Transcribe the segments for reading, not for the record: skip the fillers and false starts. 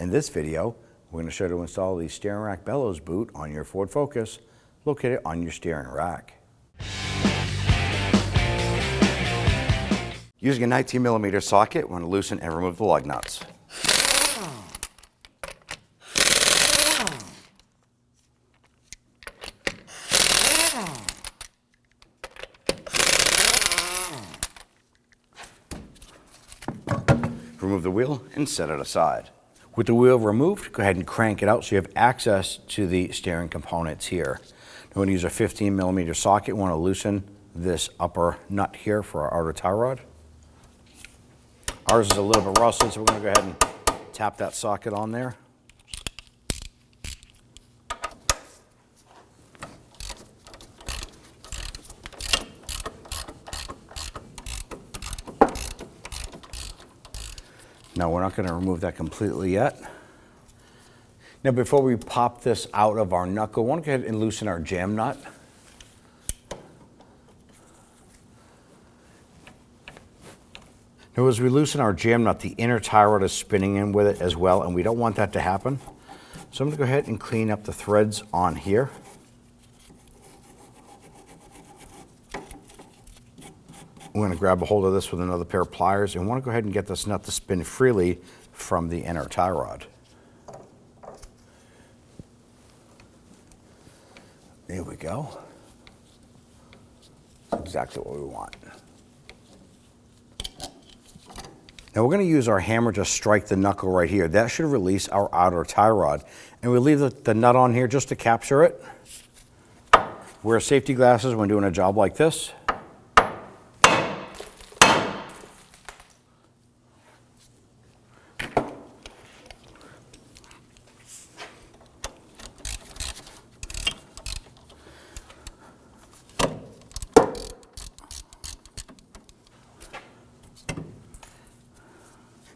In this video, we're going to show you how to install the steering rack bellows boot on your Ford Focus, located on your steering rack. Using a 19mm socket, we're going to loosen and remove the lug nuts. Remove the wheel and set it aside. With the wheel removed, go ahead and crank it out so you have access to the steering components here. Now we're going to use a 15mm socket. We want to loosen this upper nut here for our outer tie rod. Ours is a little bit rusted, so we're going to go ahead and tap that socket on there. Now we're not going to remove that completely yet. Now before we pop this out of our knuckle, I want to go ahead and loosen our jam nut. Now as we loosen our jam nut, the inner tie rod is spinning in with it as well, and we don't want that to happen. So I'm going to go ahead and clean up the threads on here. We're going to grab a hold of this with another pair of pliers and want to go ahead and get this nut to spin freely from the inner tie rod. There we go. That's exactly what we want. Now we're going to use our hammer to strike the knuckle right here. That should release our outer tie rod. And we leave the nut on here just to capture it. Wear safety glasses when doing a job like this.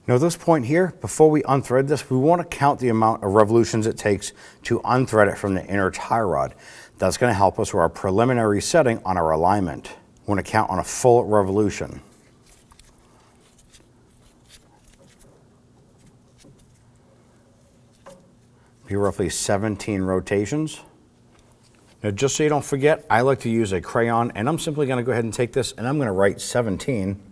Now at this point here, before we unthread this, we want to count the amount of revolutions it takes to unthread it from the inner tie rod. That's going to help us with our preliminary setting on our alignment. We want to count on a full revolution. Be roughly 17 rotations. Now just so you don't forget, I like to use a crayon, and I'm simply going to go ahead and take this and I'm going to write 17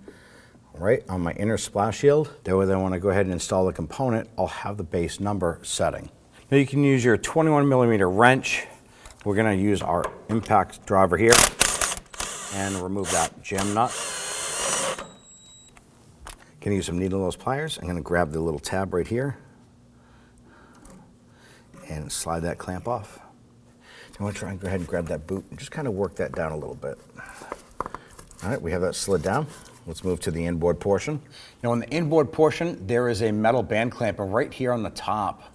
right on my inner splash shield. That way, when I go ahead and install the component, I'll have the base number setting. Now you can use your 21mm wrench. We're going to use our impact driver here and remove that jam nut. Going to use some needle nose pliers. I'm going to grab the little tab right here and slide that clamp off. I'm going to try and go ahead and grab that boot and just kind of work that down a little bit. All right, we have that slid down. Let's move to the inboard portion. Now on the inboard portion, there is a metal band clamp, and right here on the top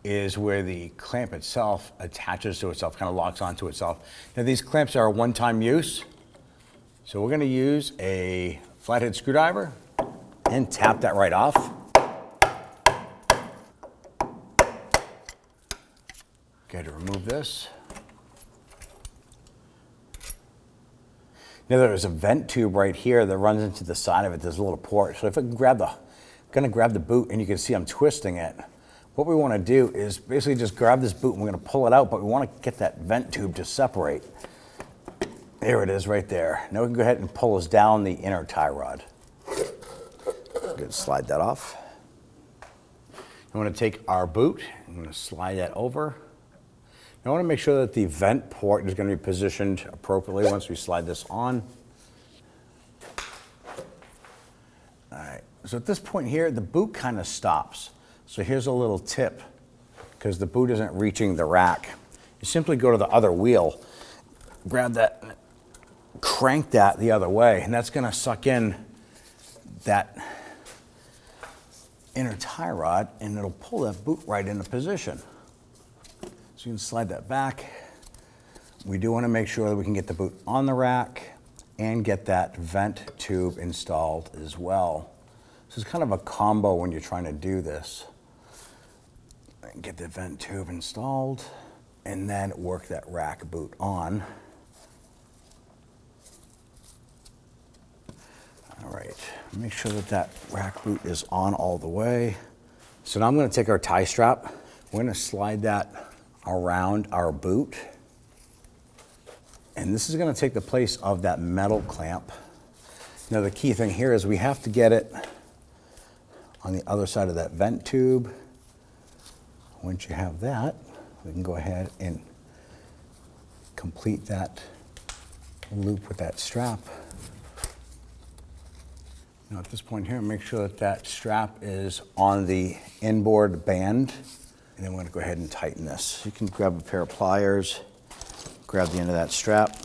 is where the clamp itself attaches to itself, kind of locks onto itself. Now these clamps are a one-time use, so we're going to use a flathead screwdriver and tap that right off. Okay, to remove this. Now there's a vent tube right here that runs into the side of it. There's a little port. So if I can grab the boot, and you can see I'm twisting it. What we want to do is basically just grab this boot and we're going to pull it out, but we want to get that vent tube to separate. There it is right there. Now we can go ahead and pull us down the inner tie rod. Good, slide that off. I want to take our boot. I'm going to slide that over. I want to make sure that the vent port is going to be positioned appropriately once we slide this on. All right, so at this point here, the boot kind of stops. So here's a little tip, because the boot isn't reaching the rack. You simply go to the other wheel, grab that, crank that the other way, and that's going to suck in that inner tie rod, and it'll pull that boot right into position. So you can slide that back. We do want to make sure that we can get the boot on the rack and get that vent tube installed as well. So it's kind of a combo when you're trying to do this. Get the vent tube installed and then work that rack boot on. All right, make sure that that rack boot is on all the way. So now I'm going to take our tie strap. We're going to slide that around our boot. And this is going to take the place of that metal clamp. Now the key thing here is we have to get it on the other side of that vent tube. Once you have that, we can go ahead and complete that loop with that strap. Now at this point here, make sure that that strap is on the inboard band, and then we're going to go ahead and tighten this. You can grab a pair of pliers, grab the end of that strap,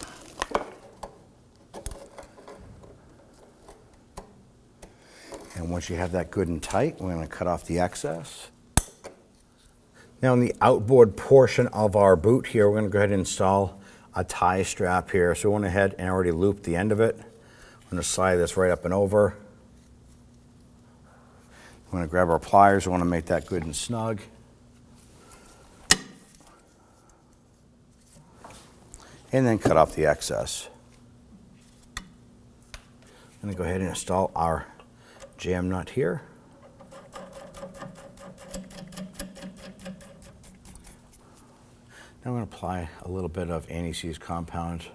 and once you have that good and tight, we're going to cut off the excess. Now in the outboard portion of our boot here, we're going to go ahead and install a tie strap here. So we went ahead and already looped the end of it. I'm going to slide this right up and over. We're going to grab our pliers. We want to make that good and snug. And then cut off the excess. I'm going to go ahead and install our jam nut here. Now I'm going to apply a little bit of anti-seize compound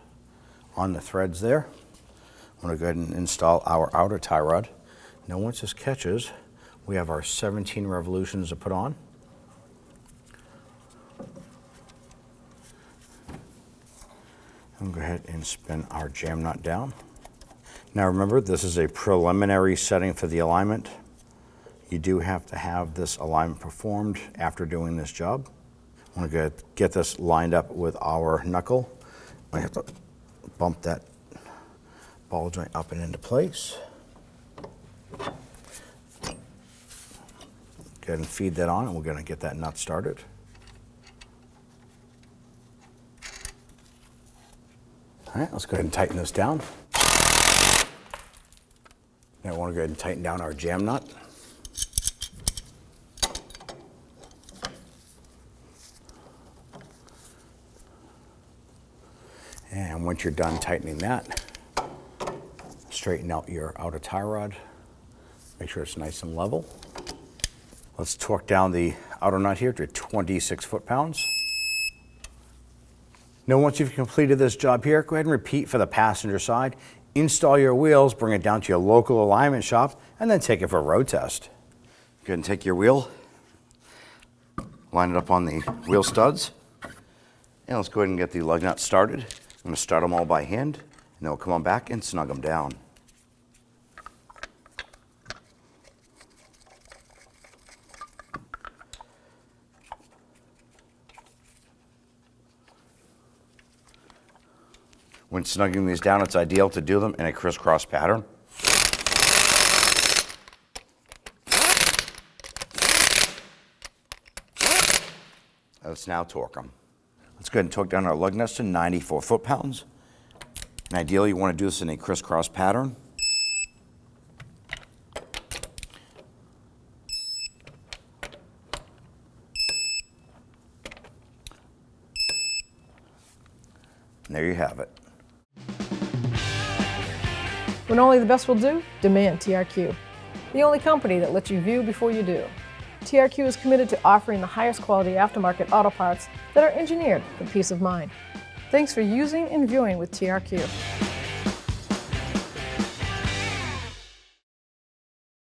on the threads there. I'm going to go ahead and install our outer tie rod. Now once this catches, we have our 17 revolutions to put on. I'm going to go ahead and spin our jam nut down. Now remember, this is a preliminary setting for the alignment. You do have to have this alignment performed after doing this job. I want to get this lined up with our knuckle. I have to bump that ball joint up and into place. Go ahead and feed that on, and we're going to get that nut started. All right, let's go ahead and tighten this down. Now I want to go ahead and tighten down our jam nut. And once you're done tightening that, straighten out your outer tie rod. Make sure it's nice and level. Let's torque down the outer nut here to 26 foot-pounds. Now once you've completed this job here, go ahead and repeat for the passenger side. Install your wheels, bring it down to your local alignment shop, and then take it for a road test. Go ahead and take your wheel, line it up on the wheel studs, and let's go ahead and get the lug nuts started. I'm going to start them all by hand, and then we'll come on back and snug them down. When snugging these down, it's ideal to do them in a crisscross pattern. Let's now torque them. Let's go ahead and torque down our lug nuts to 94 foot-pounds. And ideally, you want to do this in a crisscross pattern. And there you have it. When only the best will do, demand TRQ. The only company that lets you view before you do. TRQ is committed to offering the highest quality aftermarket auto parts that are engineered for peace of mind. Thanks for using and viewing with TRQ.